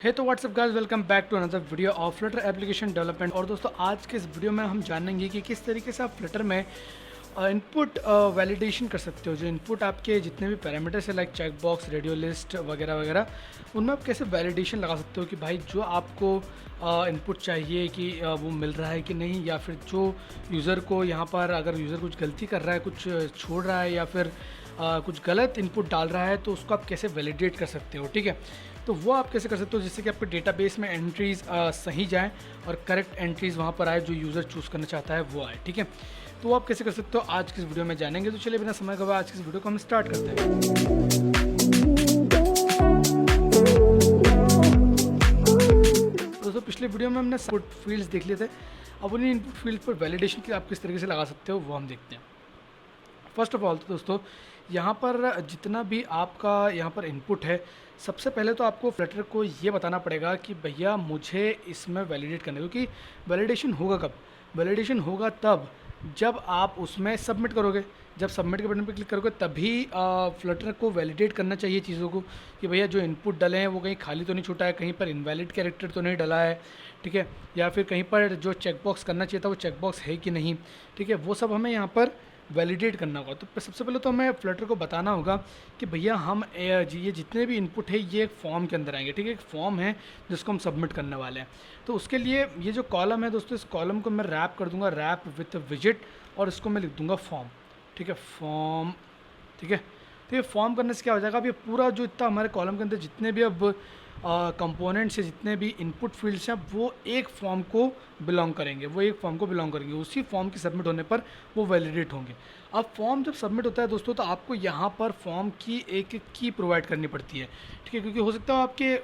है तो what's up guys, welcome back to another video of Flutter application development. और दोस्तों आज के इस वीडियो में हम जानेंगे कि किस तरीके से आप फ्लटर में इनपुट वैलिडेशन कर सकते हो। जो इनपुट आपके जितने भी पैरामीटर्स है like check box, radio list वगैरह वगैरह, उनमें आप कैसे वैलिडेशन लगा सकते हो कि भाई जो आपको इनपुट चाहिए कि वो मिल रहा है कि नहीं, या फिर जो यूज़र को यहाँ पर अगर यूज़र कुछ गलती कर रहा है, कुछ छोड़ रहा है या फिर कुछ गलत इनपुट डाल रहा है, तो उसको आप कैसे वैलिडेट कर सकते हो। ठीक है, तो वो आप कैसे कर सकते हो जिससे कि आपके डेटाबेस में एंट्रीज़ सही जाएँ और करेक्ट एंट्रीज़ वहाँ पर आए जो यूज़र चूज़ करना चाहता है वो आए। ठीक है, तो वो आप कैसे कर सकते हो आज की इस वीडियो में जानेंगे। तो चलिए बिना समय गवाए आज की इस वीडियो को हम स्टार्ट करते हैं। दोस्तों पिछले वीडियो में हमने इनपुट फील्ड्स देख लिए थे, अब उन्हीं इनपुट फील्ड पर वैलिडेशन की आप किस तरीके से लगा सकते हो वो हम देखते हैं। फर्स्ट ऑफ ऑल तो दोस्तों यहाँ पर जितना भी आपका यहाँ पर इनपुट है, सबसे पहले तो आपको फ्लटर को ये बताना पड़ेगा कि भैया मुझे इसमें वैलिडेट करना है। क्योंकि वैलिडेशन होगा कब? वैलिडेशन होगा तब जब आप उसमें सबमिट करोगे। जब सबमिट के बटन पर क्लिक करोगे तभी फ्लटर को वैलिडेट करना चाहिए चीज़ों को कि भैया जो इनपुट डले हैं वो कहीं खाली तो नहीं छूटा है, कहीं पर इनवैलिड कैरेक्टर तो नहीं डला है। ठीक है, या फिर कहीं पर जो चेकबॉक्स करना चाहिए था वो चेकबॉक्स है कि नहीं। ठीक है, वो सब हमें यहाँ पर वैलिडेट करना होगा। तो सबसे पहले तो हमें फ्लटर को बताना होगा कि भैया हम ये जितने भी इनपुट है ये एक फॉर्म के अंदर आएंगे। ठीक है, एक फॉर्म है जिसको हम सबमिट करने वाले हैं। तो उसके लिए ये जो कॉलम है दोस्तों, इस कॉलम को मैं रैप कर दूंगा, रैप विथ विजिट, और इसको मैं लिख दूंगा फॉर्म। ठीक है, फॉर्म। ठीक है, तो ये फॉर्म करने से क्या हो जाएगा, अब ये पूरा जो इतना हमारे कॉलम के अंदर जितने भी अब कंपोनेंट्स है, जितने भी इनपुट फील्ड्स हैं, वो एक फॉर्म को बिलोंग करेंगे, वो एक फॉर्म को बिलोंग करेंगे। उसी फॉर्म के सबमिट होने पर वो वैलिडेट होंगे। अब फॉर्म जब सबमिट होता है दोस्तों, तो आपको यहाँ पर फॉर्म की एक की प्रोवाइड करनी पड़ती है। ठीक है, क्योंकि हो सकता है आपके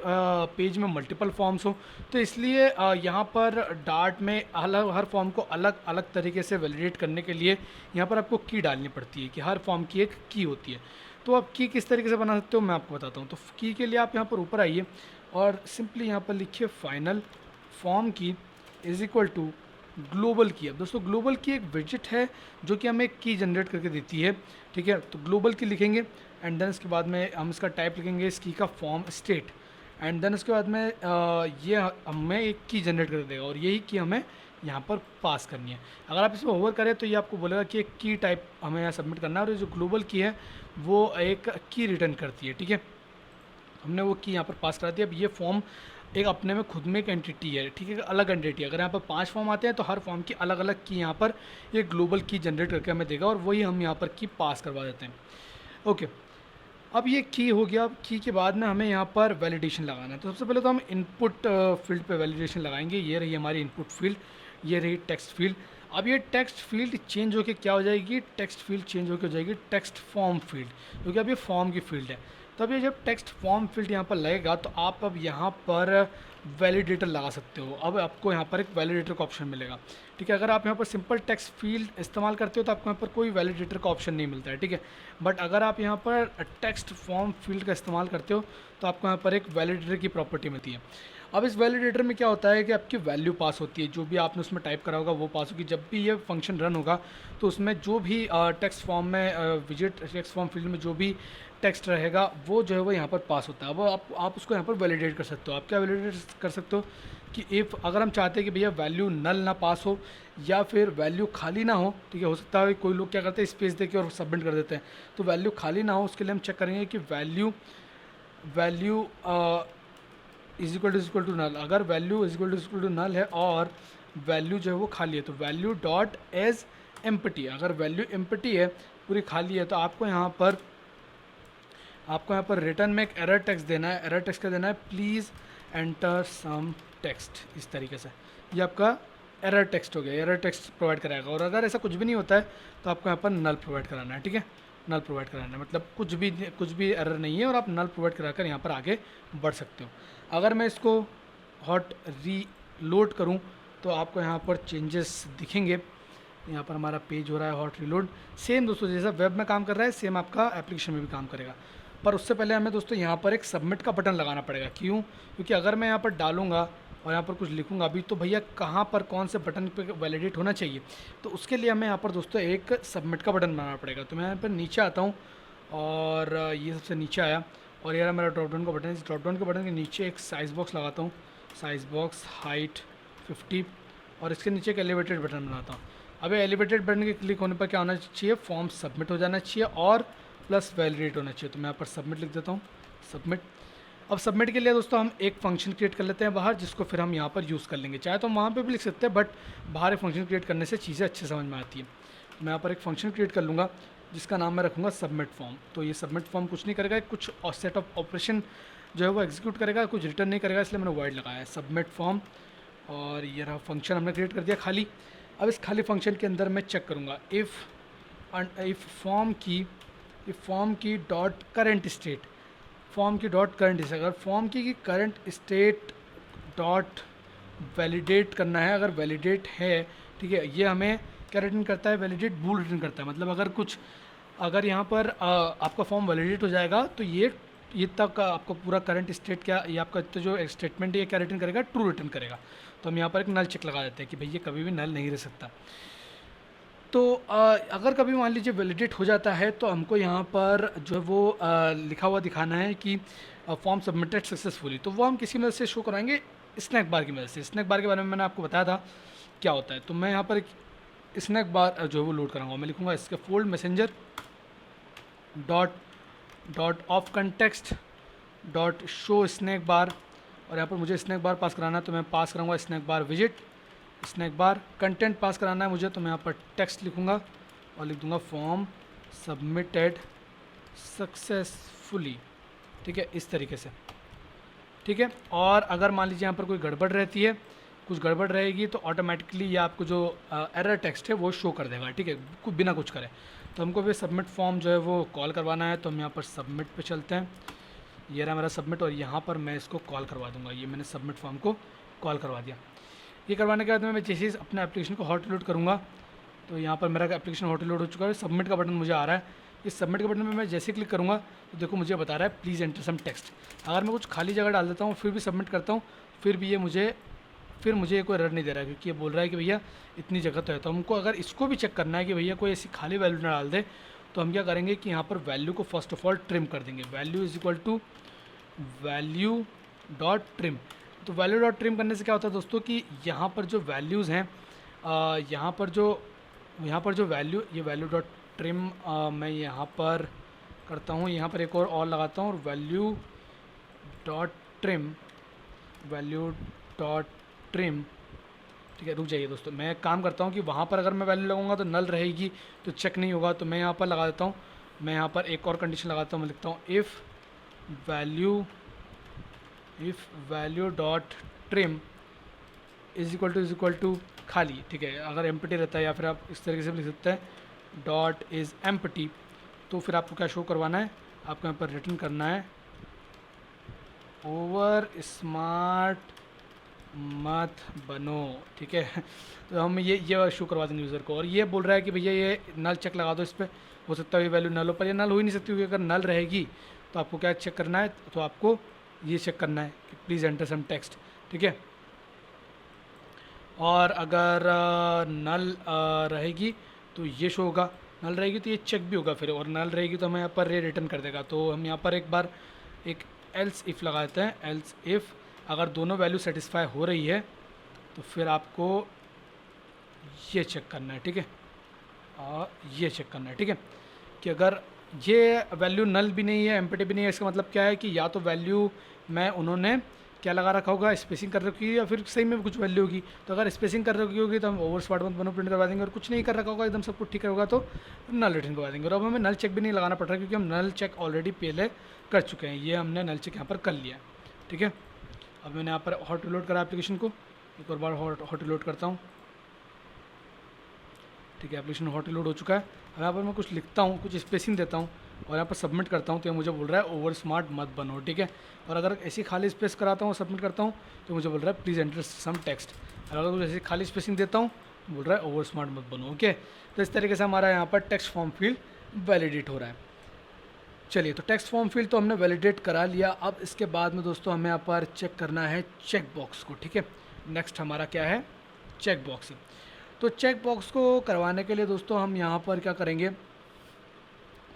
पेज में मल्टीपल फॉर्म्स हो, तो इसलिए यहाँ पर डार्ट में अलग हर फॉर्म को अलग अलग तरीके से वैलिडेट करने के लिए यहाँ पर आपको की डालनी पड़ती है कि हर फॉर्म की एक की होती है। तो आप की किस तरीके से बना सकते हो मैं आपको बताता हूँ। तो की के लिए आप यहाँ पर ऊपर आइए और सिंपली यहाँ पर लिखिए फाइनल फॉर्म की इज इक्वल टू ग्लोबल की। अब दोस्तों ग्लोबल की एक विजिट है जो कि हमें एक की जनरेट करके देती है। ठीक है, तो ग्लोबल की लिखेंगे एंड देन इसके बाद में हम इसका टाइप लिखेंगे इस की का फॉर्म स्टेट, एंड देन उसके बाद में ये हमें एक की जनरेट कर देगा और यही की हमें यहाँ पर पास करनी है। अगर आप इसमें ओवर करें तो ये आपको बोलेगा कि एक की टाइप हमें यहाँ सबमिट करना है, और ये जो ग्लोबल की है वो एक की रिटर्न करती है। ठीक है, हमने वो की यहाँ पर पास करा दिया। अब ये फॉर्म एक अपने में खुद में एक एंटिटी है। ठीक है, अलग एंटिटी। अगर यहाँ पर 5 फॉर्म आते हैं तो हर फॉर्म की अलग अलग की यहाँ पर ये ग्लोबल की जनरेट करके हमें देगा, और वही हम यहाँ पर की पास करवा देते हैं। ओके, अब ये की हो गया। अब की के बाद में हमें यहाँ पर वैलिडेशन लगाना है। तो सबसे पहले तो हम इनपुट फील्ड पे वैलिडेशन लगाएंगे। ये रही हमारी इनपुट फील्ड, ये रही टेक्स्ट फील्ड। अब ये टेक्स्ट फील्ड चेंज होकर क्या हो जाएगी, टेक्स्ट फील्ड चेंज होकर हो जाएगी टेक्स्ट फॉर्म फील्ड, क्योंकि अब ये फॉर्म की फील्ड है। तो अब ये जब टेक्स्ट फॉर्म फील्ड यहाँ पर लगेगा तो आप अब यहाँ पर वैलिडेटर लगा सकते हो। अब आपको यहाँ पर एक वैलिडेटर का ऑप्शन मिलेगा। ठीक है, अगर आप यहाँ पर सिंपल टेक्स्ट फील्ड इस्तेमाल करते हो तो आपको यहाँ पर कोई वैलिडेटर का ऑप्शन नहीं मिलता है। ठीक है, बट अगर आप यहाँ पर टेक्स्ट फॉर्म फील्ड का इस्तेमाल करते हो तो आपको यहाँ पर एक वैलिडेटर की प्रॉपर्टी मिलती है। अब इस वैलिडेटर में क्या होता है कि आपकी वैल्यू पास होती है, जो भी आपने उसमें टाइप करा होगा वो पास होगी। जब भी ये फंक्शन रन होगा तो उसमें जो भी टेक्स्ट फॉर्म में विजिट टेक्स्ट फॉर्म फील्ड में जो भी टेक्स्ट रहेगा वो जो है वो यहाँ पर पास होता है। अब आप उसको यहाँ पर वैलिडेट कर सकते हो। आप क्या वैलिडेट कर सकते हो कि इफ़ अगर हम चाहते हैं कि भैया वैल्यू नल ना पास हो या फिर वैल्यू खाली ना हो। ठीक है, हो सकता है कोई लोग क्या करते हैं स्पेस देके और सबमिट कर देते हैं, तो वैल्यू खाली ना हो उसके लिए हम चेक करेंगे कि value is equal to null. अगर value is equal to null है और वैल्यू जो है वो खाली है तो वैल्यू डॉट एज एम्प्टी। अगर वैल्यू एम्प्टी है, पूरी खाली है, तो आपको यहाँ पर रिटर्न में एक एरर टेक्स्ट देना है। एरर टेक्स्ट का देना है प्लीज़ एंटर सम टेक्स्ट। इस तरीके से ये आपका एरर टेक्स्ट हो गया, एरर टेक्स्ट प्रोवाइड कराएगा। और अगर ऐसा कुछ भी नहीं होता है तो आपको यहाँ पर नल प्रोवाइड कराना है। ठीक है, नल प्रोवाइड कराना है, मतलब कुछ भी एरर नहीं है और आप नल प्रोवाइड कराकर यहाँ पर आगे बढ़ सकते हो। अगर मैं इसको हॉट रीलोड करूँ तो आपको यहाँ पर चेंजेस दिखेंगे। यहाँ पर हमारा पेज हो रहा है हॉट रीलोड। सेम दोस्तों जैसा वेब में काम कर रहा है सेम आपका एप्लीकेशन में भी काम करेगा। पर उससे पहले हमें दोस्तों यहाँ पर एक सबमिट का बटन लगाना पड़ेगा। क्यों? क्योंकि अगर मैं यहाँ पर डालूंगा और यहाँ पर कुछ लिखूंगा अभी तो भैया कहाँ पर कौन से बटन पे वैलिडेट होना चाहिए, तो उसके लिए हमें यहाँ पर दोस्तों एक सबमिट का बटन बनाना पड़ेगा। तो मैं यहाँ पर नीचे आता हूँ और ये सबसे नीचे आया और ये मेरा ड्रॉप डाउन का बटन है। इस ड्रॉप डाउन के बटन के नीचे एक साइज़ बॉक्स लगाता हूँ, साइज़ बॉक्स हाइट 50, और इसके नीचे एक एलिवेटेड बटन बनाता हूँ। अब एलिवेटेड बटन के क्लिक होने पर क्या होना चाहिए, फॉर्म सबमिट हो जाना चाहिए और प्लस वैलिडेट होना चाहिए। तो मैं यहाँ पर सबमिट लिख देता हूँ, सबमिट। अब सबमिट के लिए दोस्तों हम एक फंक्शन क्रिएट कर लेते हैं बाहर, जिसको फिर हम यहाँ पर यूज़ कर लेंगे। चाहे तो हम वहाँ पे भी लिख सकते हैं, बट बाहर एक फंक्शन क्रिएट करने से चीज़ें अच्छे समझ में आती है। तो मैं यहाँ पर एक फंक्शन क्रिएट कर लूँगा जिसका नाम मैं रखूँगा सबमिट फॉर्म। तो ये सबमिट फॉर्म कुछ नहीं करेगा, कुछ सेट ऑफ ऑपरेशन जो है वो एग्जीक्यूट करेगा, कुछ रिटर्न नहीं करेगा, इसलिए मैंने वाइड लगाया है सबमिट फॉर्म। और ये रहा फंक्शन हमने क्रिएट कर दिया खाली। अब इस खाली फंक्शन के अंदर मैं चेक करूँगा इफ़ फॉर्म की डॉट करेंट स्टेट, फॉर्म की डॉट करंट स्टेट, अगर फॉर्म की करंट स्टेट डॉट वैलिडेट करना है, अगर वैलिडेट है, ठीक है, ये हमें क्या रिटर्न करता है, वैलिडेट बूल रिटर्न करता है। मतलब अगर यहाँ पर आपका फॉर्म वैलिडेट हो जाएगा तो ये तक आपको पूरा करंट स्टेट क्या, ये आपका तो जो स्टेटमेंट है ये क्या रिटर्न करेगा, ट्रू रिटर्न करेगा। तो हम यहाँ पर एक नल चेक लगा देते हैं कि भैया कभी भी नल नहीं रह सकता। तो अगर कभी मान लीजिए वैलिडेट हो जाता है तो हमको यहाँ पर जो है वो लिखा हुआ दिखाना है कि फॉर्म सबमिटेड सक्सेसफुली। तो वो हम किसी मदद से शो कराएंगे, स्नैक बार की मदद से। स्नैक बार के बारे में मैंने आपको बताया था क्या होता है। तो मैं यहाँ पर एक स्नैक बार जो है वो लोड कराऊंगा। मैं लिखूँगा इसके fold messenger dot of context dot show snack bar, और यहाँ पर मुझे स्नैक बार पास कराना है तो मैं पास कराऊंगा snack bar visit, snack bar content pass कराना है मुझे, तो मैं यहाँ पर टेक्स्ट लिखूँगा और लिख दूँगा फॉर्म सबमिटेड सक्सेसफुली, ठीक है, इस तरीके से, ठीक है। और अगर मान लीजिए यहाँ पर कोई गड़बड़ रहती है, कुछ गड़बड़ रहेगी तो ऑटोमेटिकली ये आपको जो एरर टेक्स्ट है वो शो कर देगा, ठीक है, बिना कुछ करे। तो हमको भी सबमिट फॉर्म जो है वो कॉल करवाना है, तो हम यहाँ पर सबमिट पे चलते हैं। ये रहा मेरा सबमिट, और यहाँ पर मैं इसको कॉल करवा दूँगा। ये मैंने सबमिट फॉर्म को कॉल करवा दिया। ये करवाने के बाद मैं जैसे ही अपने एप्लीकेशन को हॉट लोड करूँगा तो यहाँ पर मेरा एप्लीकेशन हॉट लोड हो चुका है। सबमिट का बटन मुझे आ रहा है। इस सबमिट के बटन में मैं जैसे क्लिक करूँगा तो देखो मुझे बता रहा है प्लीज़ एंटर सम टेक्स्ट। अगर मैं कुछ खाली जगह डाल देता हूँ फिर भी सबमिट करता हूँ, फिर भी ये मुझे कोई एरर नहीं दे रहा है, क्योंकि ये बोल रहा है कि भैया इतनी जगह तो है। तो हमको अगर इसको भी चेक करना है कि भैया कोई ऐसी खाली वैल्यू ना डाल दे, तो हम क्या करेंगे कि यहाँ पर वैल्यू को फर्स्ट ऑफ ऑल ट्रिम कर देंगे। Value is equal to value dot trim. तो वैल्यू डॉट ट्रिम करने से क्या होता है दोस्तों कि यहाँ पर जो वैल्यूज़ हैं, यहाँ पर जो ये वैल्यू डॉट ट्रिम मैं यहाँ पर करता हूँ, यहाँ पर एक और लगाता हूँ, और वैल्यू डॉट ट्रिम, ठीक है। रुक जाइए दोस्तों, मैं एक काम करता हूँ कि वहाँ पर अगर मैं वैल्यू लगाऊंगा तो नल रहेगी तो चेक नहीं होगा, तो मैं यहाँ पर लगा देता हूँ। मैं यहाँ पर एक और कंडीशन लगाता हूँ, मैं लिखता हूँ if value dot trim is equal to खाली, ठीक है। अगर एम्प्टी रहता है या फिर आप इस तरीके से भी लिख सकते हैं डॉट इज़ एम्प्टी, तो फिर आपको क्या शो करवाना है, आपको यहाँ पर रिटर्न करना है ओवर स्मार्ट मत बनो, ठीक है। तो हम ये शो करवा देंगे यूज़र को। और ये बोल रहा है कि भैया ये नल चेक लगा दो इस पर, हो सकता है ये वैल्यू नल हो, पर ये नल हो ही नहीं सकती, क्योंकि अगर नल रहेगी तो आपको क्या चेक करना है, तो आपको ये चेक करना है कि प्लीज़ एंटर सम टेक्स्ट, ठीक है। और अगर नल रहेगी तो ये शो होगा, नल रहेगी तो ये चेक भी होगा फिर, और नल रहेगी तो हमें यहाँ पर ये रिटर्न कर देगा। तो हम यहाँ पर एक बार एक एल्स इफ़ लगाते हैं। एल्स इफ़ अगर दोनों वैल्यू सेटिस्फाई हो रही है तो फिर आपको ये चेक करना है, ठीक है, और ये चेक करना है, ठीक है, कि अगर ये वैल्यू नल भी नहीं है, एम्प्टी भी नहीं है, इसका मतलब क्या है कि या तो वैल्यू में उन्होंने क्या लगा रखा होगा, स्पेसिंग कर रखी है, या फिर सही में कुछ वैल्यू होगी। तो अगर स्पेसिंग कर रखी होगी तो हम ओवर स्मार्ट मत बनो प्रिंट करवा देंगे, और कुछ नहीं कर रखा होगा, एकदम सब कुछ ठीक होगा तो नल रिटर्न करवा देंगे। और अब हमें नल चेक भी नहीं लगाना पड़ रहा, क्योंकि हम नल चेक ऑलरेडी पहले कर चुके हैं। ये हमने नल चेक यहाँ पर कर लिया, ठीक है। अब मैंने यहाँ पर हॉट रिलोड करा एप्लीकेशन को, एक और बार हॉट रिलोड करता हूँ, ठीक है। एप्लीकेशन हॉट रिलोड हो चुका है। अब यहाँ पर मैं कुछ लिखता हूँ, कुछ स्पेसिंग देता हूँ और यहाँ पर सबमिट करता हूँ, तो ये मुझे बोल रहा है ओवर स्मार्ट मत बनो, ठीक है। और अगर ऐसी खाली स्पेस कराता हूँ, सबमिट करता हूँ, तो मुझे बोल रहा है प्लीज़ एंटर सम टेक्स्ट। और अगर कुछ ऐसी खाली स्पेसिंग देता हूँ तो बोल रहा है ओवर स्मार्ट मत बनो, ओके। तो इस तरीके से हमारा यहाँ पर टेक्स्ट फॉर्म फील्ड वैलिडेट हो रहा है। चलिए, तो टेक्स्ट फॉर्म फील्ड तो हमने वैलिडेट करा लिया। अब इसके बाद में दोस्तों हमें यहाँ पर चेक करना है चेक बॉक्स को, ठीक है। नेक्स्ट हमारा क्या है, चेक बॉक्स। तो चेक बॉक्स को करवाने के लिए दोस्तों हम यहाँ पर क्या करेंगे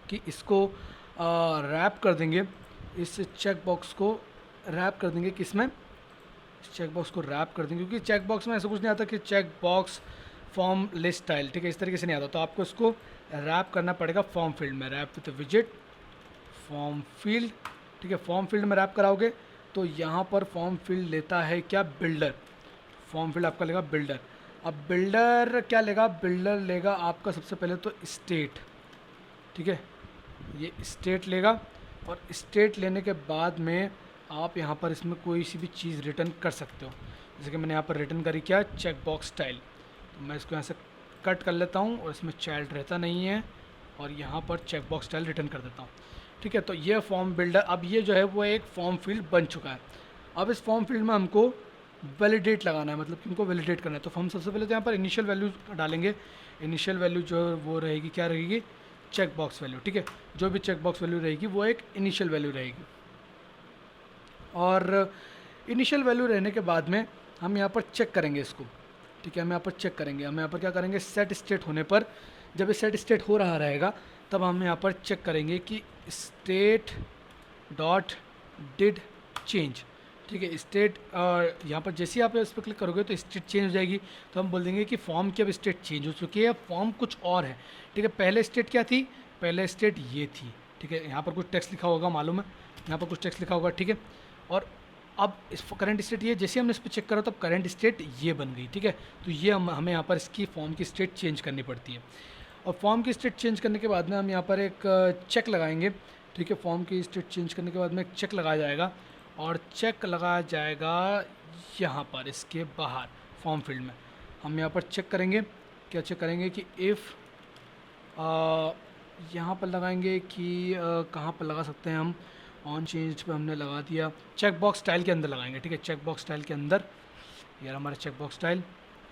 कि इसको रैप कर देंगे इस चेक बॉक्स को रैप कर देंगे किस में, इस चेक बॉक्स को रैप कर देंगे, क्योंकि चेक बॉक्स में ऐसा कुछ नहीं आता कि check box form list style, ठीक है, इस तरीके से नहीं आता। तो आपको इसको रैप करना पड़ेगा फॉर्म फील्ड में, रैप विद विजिट फॉर्म फील्ड, ठीक है। फॉर्म फील्ड में रैप कराओगे तो यहाँ पर फॉर्म फील्ड लेता है क्या, बिल्डर। फॉर्म फील्ड आपका लेगा बिल्डर। अब बिल्डर क्या लेगा, बिल्डर लेगा आपका सबसे पहले तो स्टेट, ठीक है, ये स्टेट लेगा। और स्टेट लेने के बाद में आप यहाँ पर इसमें कोई सी भी चीज़ रिटर्न कर सकते हो। जैसे कि मैंने यहाँ पर रिटर्न करी क्या, चेक बॉक्स स्टाइल। तो मैं इसको यहाँ से कट कर लेता हूँ और इसमें चाइल्ड रहता नहीं है, और यहाँ पर चेक बॉक्स स्टाइल रिटर्न कर देता हूँ, ठीक है। तो ये फॉर्म बिल्डर, अब ये जो है वो एक फॉर्म फील्ड बन चुका है। अब इस फॉर्म फील्ड में हमको वैलिडेट लगाना है, मतलब कि उनको वैलिडेट करना है। तो हम सबसे पहले तो यहाँ पर इनिशियल वैल्यू डालेंगे। इनिशियल वैल्यू जो वो रहेगी, क्या रहेगी, चेक बॉक्स वैल्यू, ठीक है। जो भी चेक बॉक्स वैल्यू रहेगी वो एक इनिशियल वैल्यू रहेगी। और इनिशियल वैल्यू रहने के बाद में हम यहाँ पर चेक करेंगे इसको, ठीक है। हम यहाँ पर चेक करेंगे, हम यहाँ पर क्या करेंगे, सेट स्टेट होने पर, जब ये सेट स्टेट हो रहा रहेगा तब हम यहाँ पर चेक करेंगे कि स्टेट डॉट डिड चेंज, ठीक है। स्टेट यहाँ पर जैसे ही आप इस पर क्लिक करोगे तो स्टेट चेंज हो जाएगी। तो हम बोल देंगे कि फॉर्म की अब स्टेट चेंज हो चुकी है, फॉर्म कुछ और है, ठीक है। पहले स्टेट क्या थी, पहले स्टेट ये थी, ठीक है। यहाँ पर कुछ टेक्स्ट लिखा होगा, मालूम है, यहाँ पर कुछ टेक्स्ट लिखा होगा, ठीक है। और अब इस करंट स्टेट ये, जैसे हमने इस पर चेक करा तब करंट स्टेट ये बन गई, ठीक है। तो ये हमें यहाँ पर इसकी फॉर्म की स्टेट चेंज करनी पड़ती है। और फॉर्म की स्टेट चेंज करने के बाद में हम यहाँ पर एक चेक लगाएंगे, ठीक है। फॉर्म की स्टेट चेंज करने के बाद में एक चेक लगाया जाएगा, और चेक लगाया जाएगा यहाँ पर इसके बाहर फॉर्म फील्ड में। हम यहाँ पर चेक करेंगे, क्या चेक करेंगे कि इफ़ यहाँ पर लगाएंगे कि कहाँ पर लगा सकते हैं हम, ऑन चेंज पे हमने लगा दिया, चेक बॉक्स स्टाइल के अंदर लगाएंगे, ठीक है। चेक बॉक्स स्टाइल के अंदर, यार हमारा चेक बॉक्स स्टाइल,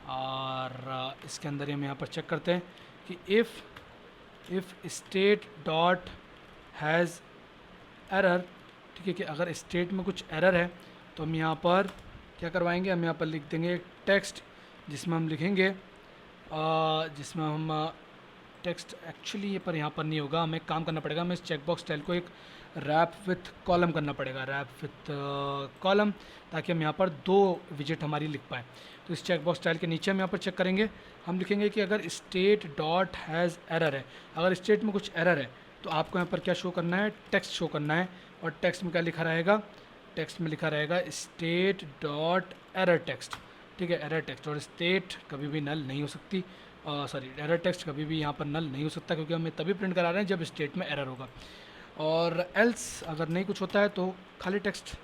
और इसके अंदर हम यहाँ पर चेक करते हैं कि if state dot has error, ठीक है, कि अगर स्टेट में कुछ एरर है तो हम यहाँ पर क्या करवाएंगे, हम यहाँ पर लिख देंगे एक टेक्स्ट, जिसमें हम लिखेंगे जिसमें हम टेक्स्ट, एक्चुअली ये पर यहाँ पर नहीं होगा, हमें काम करना पड़ेगा, हमें इस चेक बॉक्स स्टाइल को एक रैप विथ कॉलम करना पड़ेगा, रैप विथ कॉलम, ताकि हम यहाँ पर 2 विजिट हमारी लिख पाएँ। तो इस चेक बॉक्स स्टाइल के नीचे हम यहाँ पर चेक करेंगे, हम लिखेंगे कि अगर स्टेट डॉट हैज़ एरर है, अगर स्टेट में कुछ एरर है तो आपको यहाँ पर क्या शो करना है, टेक्स्ट शो करना है। और टेक्स्ट में क्या लिखा रहेगा, टेक्स्ट में लिखा रहेगा स्टेट डॉट एरर टेक्स्ट, ठीक है, एरर टेक्स्ट। और स्टेट कभी भी नल नहीं हो सकती, सॉरी, एरर टेक्स्ट कभी भी यहाँ पर नल नहीं हो सकता, क्योंकि हमें तभी प्रिंट करा रहे हैं जब स्टेट में एरर होगा। और एल्स अगर नहीं कुछ होता है तो खाली टेक्स्ट,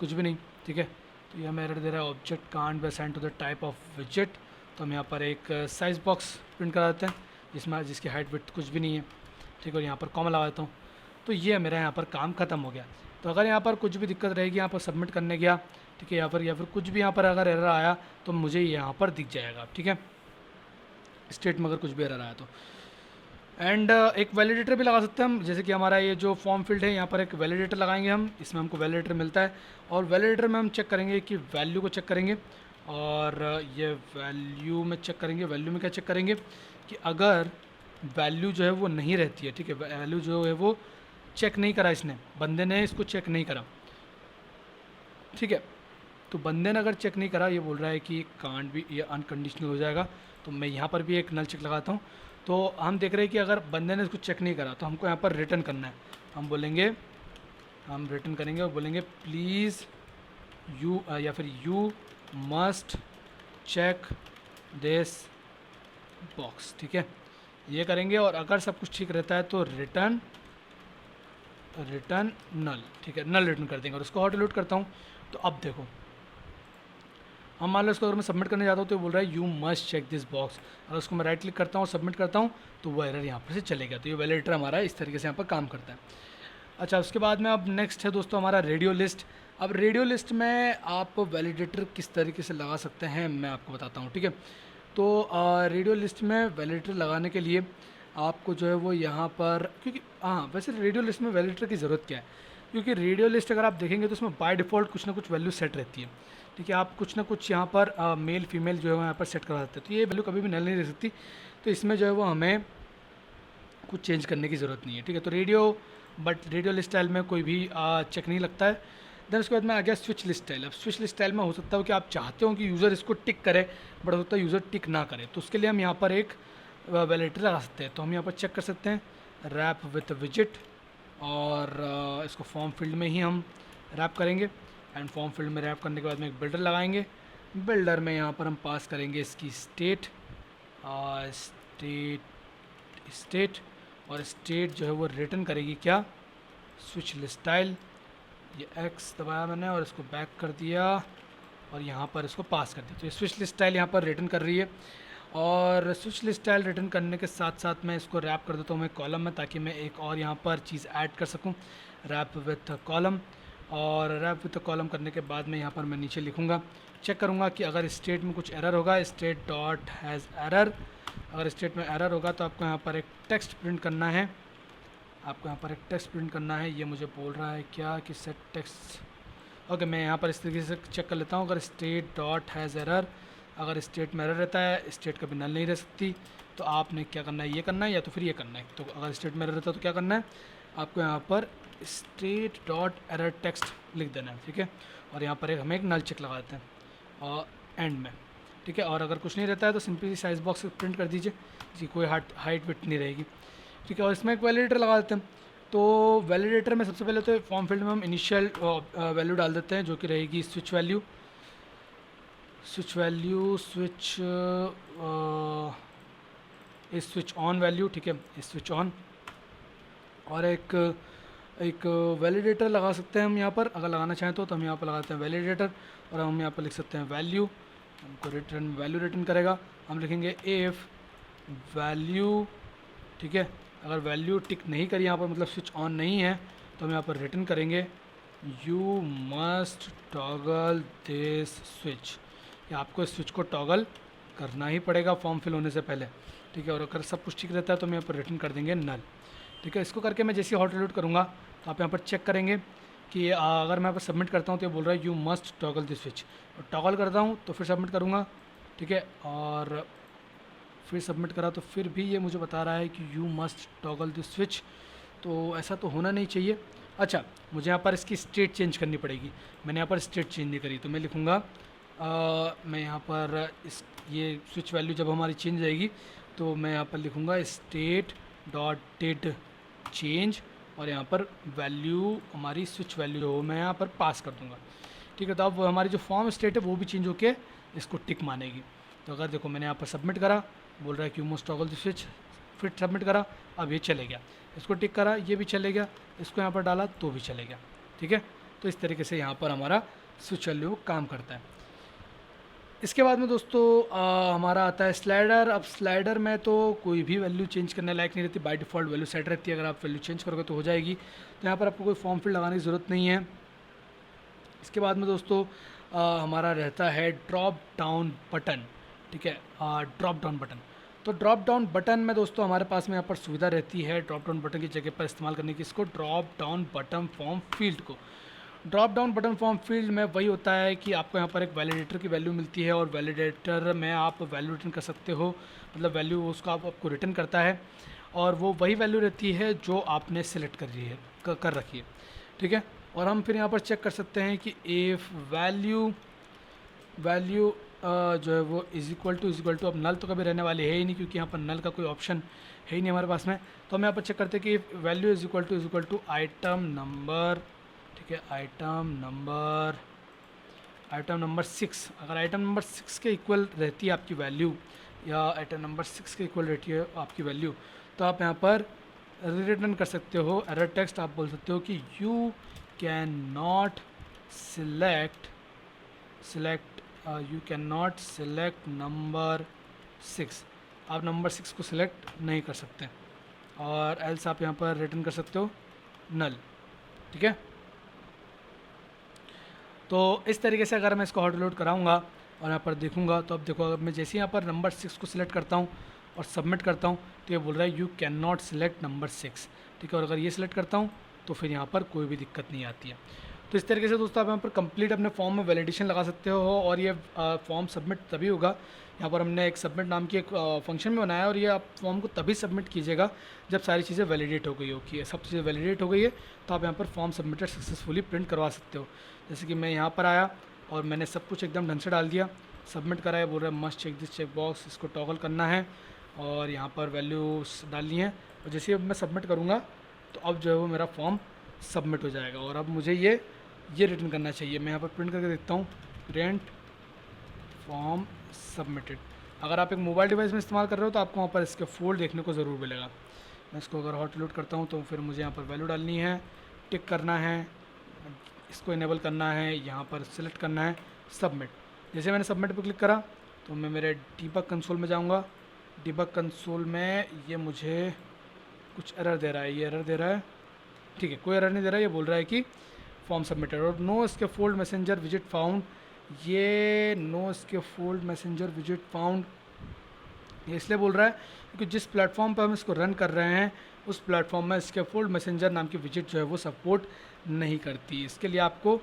कुछ भी नहीं, ठीक है। तो ये हमें एरर दे रहा है, object can't be assigned to the type of विजिट। तो हम यहाँ पर एक साइज़ बॉक्स प्रिंट करा देते हैं जिसकी हाइट विड्थ कुछ भी नहीं है, ठीक है। और यहाँ पर कॉमा लगा देता हूँ, तो ये मेरा यहाँ पर काम ख़त्म हो गया। तो अगर यहाँ पर कुछ भी दिक्कत रहेगी, यहाँ पर सबमिट करने गया, ठीक है, या फिर कुछ भी यहाँ पर अगर एरर आया तो मुझे यहाँ पर दिख जाएगा, ठीक है, स्टेट में अगर कुछ भी एरर आया तो। एंड एक वैलिडेटर भी लगा सकते हैं हम, जैसे कि हमारा ये जो फॉर्म फील्ड है यहाँ पर एक वैलिडेटर लगाएंगे हम, इसमें हमको वैलिडेटर मिलता है। और वैलिडेटर में हम चेक करेंगे कि वैल्यू को चेक करेंगे, और ये वैल्यू में चेक करेंगे, वैल्यू में क्या चेक करेंगे कि अगर वैल्यू जो है वो नहीं रहती है, ठीक है, वैल्यू जो है वो चेक नहीं करा इसने, बंदे ने इसको चेक नहीं करा, ठीक है। तो बंदे ने अगर चेक नहीं करा, ये बोल रहा है कि कांट भी, ये अनकंडीशनल हो जाएगा। तो मैं यहाँ पर भी एक नल चेक लगाता हूँ। तो हम देख रहे हैं कि अगर बंदे ने इसको चेक नहीं करा तो हमको यहाँ पर रिटर्न करना है। हम बोलेंगे, हम रिटर्न करेंगे और बोलेंगे प्लीज़ यू, या फिर you must check this box, ठीक है, ये करेंगे। और अगर सब कुछ ठीक रहता है तो रिटर्न नल, ठीक है, नल रिटर्न कर देंगे। और उसको हॉट लोड करता हूँ। तो अब देखो, हम मान लो इसको अगर मैं सबमिट करने जाता हूँ तो बोल रहा है you must check this box. अगर उसको मैं राइट क्लिक करता हूँ, सबमिट करता हूँ, तो वो एरर यहाँ पर से चलेगा। तो ये वैलिडेटर हमारा इस तरीके से यहाँ पर काम करता है। अच्छा, उसके बाद में अब नेक्स्ट है दोस्तों हमारा रेडियो लिस्ट। अब रेडियो लिस्ट में आप वैलिडेटर किस तरीके से लगा सकते हैं मैं आपको बताता हूँ, ठीक है। तो रेडियो लिस्ट में वैलिडेटर लगाने के लिए आपको जो है वो यहाँ पर, क्योंकि हाँ, वैसे रेडियो लिस्ट में वैलिडेटर की ज़रूरत क्या है, क्योंकि रेडियो लिस्ट अगर आप देखेंगे तो उसमें बाय डिफ़ॉल्ट कुछ ना कुछ वैल्यू सेट रहती है, ठीक है। आप कुछ ना कुछ यहाँ पर मेल फीमेल जो है वो यहाँ पर सेट करा देते हैं, तो ये वैल्यू कभी भी नल नहीं रह सकती। तो इसमें जो है वो हमें कुछ चेंज करने की ज़रूरत नहीं है, ठीक है। तो रेडियो बट रेडियल स्टाइल में कोई भी चेक नहीं लगता है। देन उसके बाद में आ गया स्विच लिस्ट स्टाइल। अब स्विच लिस्ट स्टाइल में हो सकता है कि आप चाहते हो कि यूज़र इसको टिक करे, बट हो सकता है यूज़र टिक ना करे, तो उसके लिए हम यहाँ पर एक वैलिडेटर लगा सकते हैं। तो हम यहाँ पर चेक कर सकते हैं रैप विथ विजिट, और इसको फॉर्म फील्ड में ही हम रैप करेंगे। एंड फॉर्म फील्ड में रैप करने के बाद में एक बिल्डर लगाएंगे। बिल्डर में यहाँ पर हम पास करेंगे इसकी स्टेट, स्टेट और स्टेट जो है वो रिटर्न करेगी क्या, स्विच लिस्ट स्टाइल। ये एक्स दबाया मैंने और इसको बैक कर दिया और यहाँ पर इसको पास कर दिया। तो ये स्विच लिस्ट स्टाइल यहाँ पर रिटर्न कर रही है। और स्विच लिस्ट स्टाइल रिटर्न करने के साथ साथ मैं इसको रैप कर देता हूँ मैं कॉलम में, ताकि मैं एक और यहाँ पर चीज़ ऐड कर सकूँ, रैप विथ कॉलम। और रैप विथ कॉलम करने के बाद में यहाँ पर मैं नीचे लिखूँगा, चेक करूँगा कि अगर स्टेट में कुछ एरर होगा, स्टेट डॉट हैज़ एरर। अगर स्टेट में एरर होगा तो आपको यहाँ पर एक टेक्स्ट प्रिंट करना है, आपको यहाँ पर एक टेक्स्ट प्रिंट करना है। ये मुझे बोल रहा है क्या कि सेट टेक्स्ट। ओके, मैं यहाँ पर इस तरीके से चेक कर लेता हूँ। अगर स्टेट डॉट हैज़ एरर, अगर स्टेट में एरर रहता है, स्टेट कभी नल नहीं रह सकती, तो आपने क्या करना है, ये करना है या तो फिर ये करना है। तो अगर स्टेट में एरर रहता है तो क्या करना है, आपको यहाँ पर स्टेट डॉट एरर टेक्स्ट लिख देना है, ठीक है। और यहाँ पर हम एक नल चेक लगा देते हैं और एंड में, ठीक है। और अगर कुछ नहीं रहता है तो सिंपली साइज बॉक्स प्रिंट कर दीजिए जी, कोई हाइट विड्थ नहीं रहेगी, ठीक है। और इसमें एक वैलिडेटर लगा देते हैं। तो वैलिडेटर में सबसे पहले तो फॉर्म फील्ड में हम इनिशियल वैल्यू डाल देते हैं, जो कि रहेगी switch value, switch on value, ठीक है, स्विच ऑन। और एक वैलिडेटर लगा सकते हैं हम यहाँ पर, अगर लगाना चाहें तो हम यहाँ पर लगाते हैं वैलिडेटर। और हम यहाँ पर लिख सकते हैं वैल्यू, हमको वैल्यू रिटर्न करेगा। हम लिखेंगे इफ़ वैल्यू, ठीक है। अगर वैल्यू टिक नहीं करी यहाँ पर, मतलब स्विच ऑन नहीं है, तो हम यहाँ पर रिटर्न करेंगे you must toggle this switch, या आपको इस स्विच को टॉगल करना ही पड़ेगा फॉर्म फिल होने से पहले, ठीक है। और अगर सब कुछ ठीक रहता है तो हम यहाँ पर रिटर्न कर देंगे नल, ठीक है। इसको करके मैं जैसे हॉट रिलोड करूँगा तो आप यहाँ पर चेक करेंगे कि अगर मैं यहाँ पर सबमिट करता हूँ तो ये बोल रहा है you must toggle this switch. और टॉगल करता हूँ तो फिर सबमिट करूँगा, ठीक है। और फिर सबमिट करा तो फिर भी ये मुझे बता रहा है कि you must toggle this switch. तो ऐसा तो होना नहीं चाहिए। अच्छा, मुझे यहाँ पर इसकी स्टेट चेंज करनी पड़ेगी। मैंने यहाँ पर स्टेट चेंज नहीं करी, तो मैं लिखूँगा मैं यहाँ पर ये स्विच वैल्यू जब हमारी चेंज जाएगी तो मैं यहाँ पर लिखूँगा स्टेट डॉट डिड चेंज, और यहाँ पर वैल्यू हमारी स्विच वैल्यू जो मैं यहाँ पर पास कर दूँगा, ठीक है। तो अब हमारी जो फॉर्म स्टेट है वो भी चेंज होके इसको टिक मानेगी। तो अगर देखो मैंने यहाँ पर सबमिट करा, बोल रहा है कि you must toggle the switch, फिर सबमिट करा, अब ये चले गया। इसको टिक करा, ये भी चले गया, इसको यहाँ पर डाला तो भी चले गया, ठीक है। तो इस तरीके से यहाँ पर हमारा स्विच वैल्यू काम करता है। इसके बाद में दोस्तों हमारा आता है स्लाइडर। अब स्लाइडर में तो कोई भी वैल्यू चेंज करने लायक नहीं रहती, बाय डिफ़ॉल्ट वैल्यू सेट रहती है। अगर आप वैल्यू चेंज करोगे तो हो जाएगी, तो यहाँ पर आपको कोई फॉर्म फिल लगाने की ज़रूरत नहीं है। इसके बाद में दोस्तों हमारा रहता है ड्रॉप डाउन बटन, ठीक है, ड्रॉप डाउन बटन। तो ड्रॉप डाउन बटन में दोस्तों हमारे पास में यहाँ पर सुविधा रहती है ड्रॉप डाउन बटन की जगह पर इस्तेमाल करने की, इसको drop down button form field को। Drop down button form field में वही होता है कि आपको यहाँ पर एक वैलिडेटर की वैल्यू मिलती है, और वैलिडेटर में आप वैल्यू रिटर्न कर सकते हो, मतलब वैल्यू उसको आपको रिटर्न करता है, और वो वही वैल्यू रहती है जो आपने सेलेक्ट कर रखी है, ठीक है। और हम फिर यहाँ पर चेक कर सकते हैं कि इफ़ वैल्यू जो है वो इज़ इक्वल टू, अब नल तो कभी रहने वाली है ही नहीं, क्योंकि यहाँ पर नल का कोई ऑप्शन है ही नहीं हमारे पास में। तो हम यहाँ पर चेक करते हैं कि value is equal to item number, ठीक है, आइटम नंबर 6। अगर आइटम नंबर 6 के इक्वल रहती है आपकी वैल्यू, या आइटम नंबर 6 के इक्वल रहती है आपकी वैल्यू, तो आप यहाँ पर रिटर्न कर सकते हो एरर टेक्स्ट। आप बोल सकते हो कि you can not select number 6। आप नंबर 6 को सिलेक्ट नहीं कर सकते, और एल्स आप यहाँ पर रिटर्न कर सकते हो नल, ठीक है। तो इस तरीके से अगर मैं इसको हॉट लोड कराऊंगा और यहाँ पर देखूंगा, तो अब देखो अगर मैं जैसे यहाँ पर नंबर 6 को सिलेक्ट करता हूँ और सबमिट करता हूँ, तो ये बोल रहा है you can not select number 6, ठीक है। और अगर ये सिलेक्ट करता हूँ तो फिर यहाँ पर कोई भी दिक्कत नहीं आती है। तो इस तरीके से दोस्तों आप यहाँ पर कंप्लीट अपने फॉर्म में वैलिडेशन लगा सकते हो, और ये फॉर्म सबमिट तभी होगा। यहाँ पर हमने एक सबमिट नाम की एक फंक्शन में बनाया, और ये आप फॉर्म को तभी सबमिट कीजिएगा जब सारी चीज़ें वैलिडेट हो गई हो। कि सब चीज़ें वैलिडेट हो गई है तो आप यहाँ पर फॉर्म सबमिटेड सक्सेसफुली प्रिंट करवा सकते हो। जैसे कि मैं यहाँ पर आया और मैंने सब कुछ एकदम ढंग से डाल दिया, सबमिट कराया, बोल रहा है must check this check box, इसको टॉगल करना है और यहाँ पर वैल्यूज़ डालनी है। और जैसे ही अब मैं सबमिट करूँगा तो अब जो है वो मेरा फॉर्म सबमिट हो जाएगा, और अब मुझे ये रिटर्न करना चाहिए। मैं यहाँ पर प्रिंट करके देखता हूँ, प्रिंट फॉर्म सबमिटेड। अगर आप एक मोबाइल डिवाइस में इस्तेमाल कर रहे हो तो आपको वहाँ पर इसके फोल्ड देखने को ज़रूर मिलेगा। मैं इसको अगर हॉट लोड करता हूँ तो फिर मुझे यहाँ पर वैल्यू डालनी है, टिक करना है, इसको इनेबल करना है, यहाँ पर सिलेक्ट करना है सबमिट। जैसे मैंने सबमिट पर क्लिक करा तो मैं मेरे डीबग कंसोल में जाऊँगा। डीबग कंसोल में ये मुझे कुछ एरर दे रहा है, ये एरर दे रहा है, ठीक है, कोई एरर नहीं दे रहा है, ये बोल रहा है कि फॉर्म सबमिटेड। और नो इसके फोल्ड मैसेंजर विजिट फाउंड, ये नो इसके फोल्ड मैसेंजर विजिट फाउंड ये इसलिए बोल रहा है क्योंकि जिस प्लेटफॉर्म पर हम इसको रन कर रहे हैं उस प्लेटफॉर्म में इसके फोल्ड मैसेंजर नाम की विजिट जो है वो सपोर्ट नहीं करती। इसके लिए आपको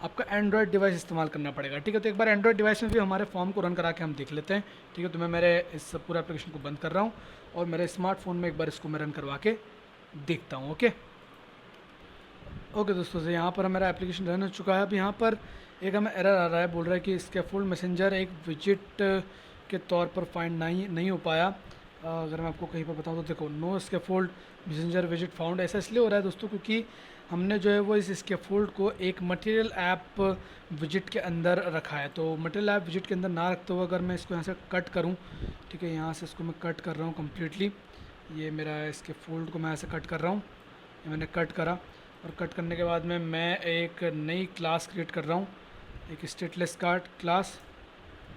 आपका एंड्रॉयड डिवाइस इस्तेमाल करना पड़ेगा, ठीक है। तो एक बार एंड्रॉयड डिवाइस में भी हमारे फॉर्म को रन करा के हम देख लेते हैं, ठीक है। तो मैं मेरे इस पूरा एप्लीकेशन को बंद कर रहा हूँ और मेरे स्मार्टफोन में एक बार इसको मैं रन करवा के देखता हूँ। ओके दोस्तों, से यहाँ पर मेरा एप्लीकेशन रन हो चुका है। अब यहाँ पर एक हमें एरर आ रहा है, बोल रहा है कि इसके फोल्ड मैसेंजर एक विजिट के तौर पर फाइंड नहीं हो पाया। अगर मैं आपको कहीं पर बताऊँ तो देखो, नो इसके फोल्ड मैसेंजर विजिट फाउंड ऐसा इसलिए हो रहा है दोस्तों क्योंकि हमने जो है वो इसके फोल्ड को एक मटेरियल ऐप विजिट के अंदर रखा है। तो मटेरियल ऐप विजिट के अंदर ना रखते हुए अगर मैं इसको यहाँ से कट करूँ, ठीक है, यहाँ से इसको मैं कट कर रहा हूँ कम्प्लीटली, ये मेरा इसके फोल्ड को मैं ऐसे कट कर रहा हूँ, ये मैंने कट करा। और कट करने के बाद में मैं एक नई क्लास क्रिएट कर रहा हूँ, एक stateless card class,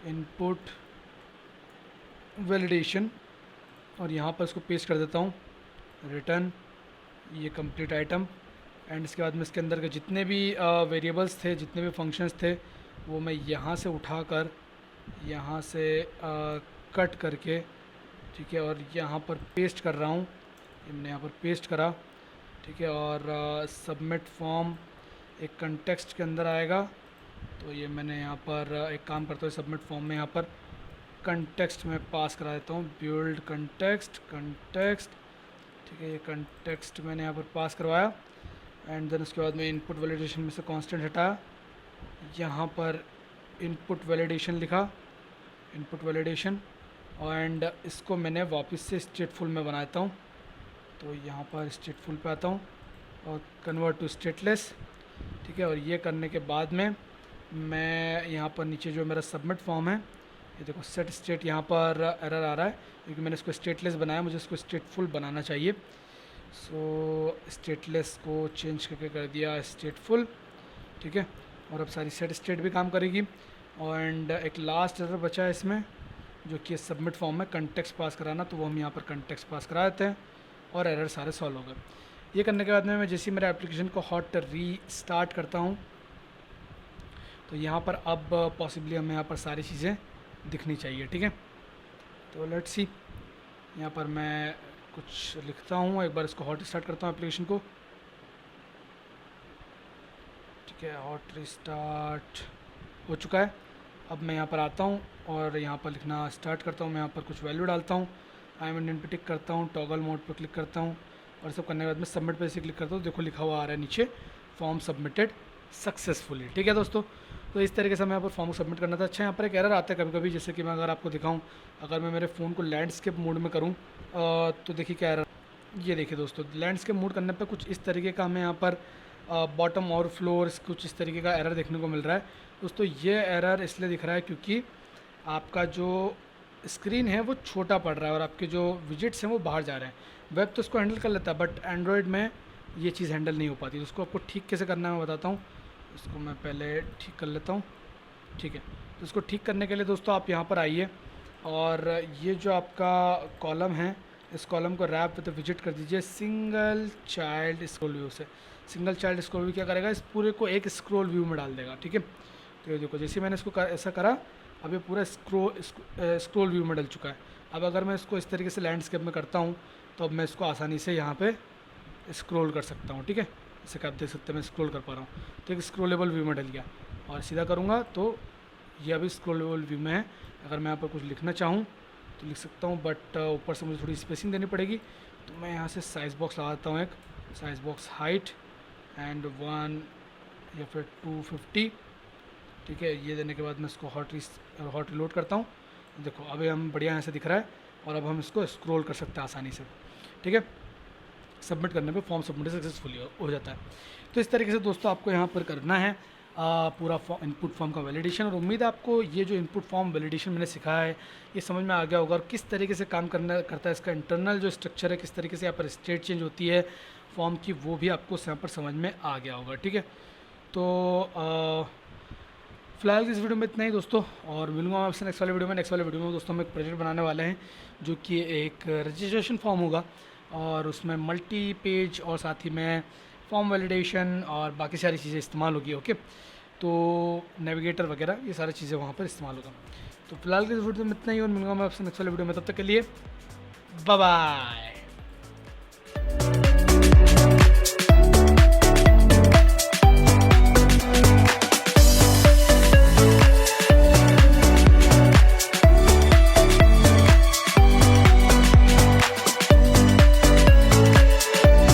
input validation, और यहाँ पर इसको पेस्ट कर देता हूँ, रिटर्न ये कंप्लीट आइटम। एंड इसके बाद में इसके अंदर के जितने भी वेरिएबल्स थे, जितने भी फंक्शंस थे, वो मैं यहाँ से उठाकर यहाँ से कट करके, ठीक है, और यहाँ पर पेस्ट कर रहा हूँ। हमने यहाँ पर पेस्ट करा, ठीक है। और सबमिट फॉर्म एक कंटेक्स्ट के अंदर आएगा, तो ये मैंने यहाँ पर एक काम करता हूँ, सबमिट फॉर्म में यहाँ पर कंटेक्स्ट में पास करा देता हूँ, बिल्ड कंटेक्स्ट, ठीक है, ये कंटेक्स्ट मैंने यहाँ पर पास करवाया। एंड देन उसके बाद में इनपुट वैलिडेशन में से कांस्टेंट हटाया, यहाँ पर इनपुट वैलिडेशन लिखा, इनपुट वैलिडेशन, एंड इसको मैंने वापस से स्टेटफुल में बनाता हूँ। तो यहाँ पर स्टेटफुल पे आता हूँ और कन्वर्ट टू स्टेटलेस, ठीक है। और ये करने के बाद में मैं यहाँ पर नीचे जो मेरा सबमिट फॉर्म है, ये देखो सेट स्टेट, यहाँ पर एरर आ रहा है क्योंकि मैंने इसको स्टेटलेस बनाया, मुझे इसको स्टेटफुल बनाना चाहिए। सो स्टेटलेस को चेंज करके कर दिया स्टेटफुल, ठीक है। और अब सारी सेट स्टेट भी काम करेगी। एंड एक लास्ट एरर बचा है इसमें, जो कि सबमिट फॉर्म में कंटेक्स्ट पास कराना, तो वो हम यहाँ पर कंटेक्स्ट पास करा देते हैं और एरर सारे सॉल्व हो गए। ये करने के बाद में मैं जैसे मेरे एप्लीकेशन को हॉट रीस्टार्ट करता हूँ तो यहाँ पर अब पॉसिबली हमें यहाँ पर सारी चीज़ें दिखनी चाहिए, ठीक है। तो लेट्स सी, यहाँ पर मैं कुछ लिखता हूँ, एक बार इसको हॉट स्टार्ट करता हूँ एप्लीकेशन को, ठीक है। हॉट रीस्टार्ट हो चुका है। अब मैं यहाँ पर आता हूँ और यहाँ पर लिखना स्टार्ट करता हूँ। मैं यहाँ पर कुछ वैल्यू डालता हूँ, आई एम इंडेंट पे टिक करता हूँ, टॉगल मोड पे क्लिक करता हूँ और सब करने के बाद में सबमिट पे से क्लिक करता हूँ। देखो लिखा हुआ आ रहा है नीचे, फॉर्म सबमिटेड सक्सेसफुली, ठीक है दोस्तों। तो इस तरीके से हमें यहाँ पर फॉर्म को सबमिट करना था। अच्छा, यहाँ पर एक एरर आता है कभी कभी, जैसे कि मैं अगर आपको दिखाऊँ, अगर मैं मेरे फ़ोन को लैंडस्केप मोड में करूँ तो देखिए क्या एरर, ये देखिए दोस्तों, लैंडस्केप मोड करने पर कुछ इस तरीके का हमें यहाँ पर बॉटम और फ्लोर कुछ इस तरीके का एरर देखने को मिल रहा है दोस्तों। ये एरर इसलिए दिख रहा है क्योंकि आपका जो स्क्रीन है वो छोटा पड़ रहा है और आपके जो विजिट्स हैं वो बाहर जा रहे हैं। वेब तो इसको हैंडल कर लेता है बट एंड्रॉयड में ये चीज़ हैंडल नहीं हो पाती। तो उसको आपको ठीक कैसे करना है मैं बताता हूँ। इसको मैं पहले ठीक कर लेता हूँ, ठीक है। तो इसको ठीक करने के लिए दोस्तों आप यहाँ पर आइए और ये जो आपका कॉलम है, इस कॉलम को रैप विद विजिट कर दीजिए सिंगल चाइल्ड स्क्रॉल व्यू से। सिंगल चाइल्ड स्क्रॉल व्यू क्या करेगा, इस पूरे को एक स्क्रॉल व्यू में डाल देगा, ठीक है। तो ये देखो, जैसे मैंने इसको ऐसा करा, अब ये पूरा स्क्रॉल व्यू में डल चुका है। अब अगर मैं इसको इस तरीके से लैंडस्केप में करता हूँ तो अब मैं इसको आसानी से यहाँ पे स्क्रॉल कर सकता हूँ, ठीक है। जैसे कि आप देख सकते हैं मैं स्क्रॉल कर पा रहा हूँ, तो एक स्क्रॉलेबल व्यू में डल गया। और सीधा करूँगा तो ये अभी स्क्रॉलेबल व्यू में है। अगर मैं यहाँ पर कुछ लिखना चाहूँ तो लिख सकता हूँ, बट ऊपर से मुझे थोड़ी स्पेसिंग देनी पड़ेगी। तो मैं यहाँ से साइज़ बॉक्स लगाता हूँ, एक साइज़ बॉक्स हाइट एंड 1 या फिर 250, ठीक है। ये देने के बाद मैं इसको हॉट रिलोड करता हूँ। देखो अभी हम बढ़िया यहाँ से दिख रहा है, और अब हम इसको स्क्रॉल कर सकते हैं आसानी से, ठीक है। सबमिट करने पे फॉर्म सबमिट सक्सेसफुली हो जाता है। तो इस तरीके से दोस्तों आपको यहाँ पर करना है पूरा इनपुट फॉर्म का वैलिडेशन। और उम्मीद है आपको ये जो इनपुट फॉर्म वैलिडेशन मैंने सिखाया है ये समझ में आ गया होगा, और किस तरीके से काम करता है इसका इंटरनल जो स्ट्रक्चर है, किस तरीके से यहाँ पर स्टेट चेंज होती है फॉर्म की, वो भी आपको यहाँ पर समझ में आ गया होगा, ठीक है। तो फिलहाल इस वीडियो में इतना ही दोस्तों, और मिलूंगा मैं आपसे नेक्स्ट वाले वीडियो में। नेक्स्ट वाले वीडियो में दोस्तों हम एक प्रोजेक्ट बनाने वाले हैं जो कि एक रजिस्ट्रेशन फॉर्म होगा, और उसमें मल्टी पेज और साथ ही में फॉर्म वैलिडेशन और बाकी सारी चीज़ें इस्तेमाल होगी, ओके। तो नेविगेटर वगैरह ये सारी चीज़ें वहाँ पर इस्तेमाल होगा। तो फिलहाल इस वीडियो में इतना ही, और मिलूंगा मैं आपसे नेक्स्ट वाले वीडियो में। तब तक के लिए बाय बाय।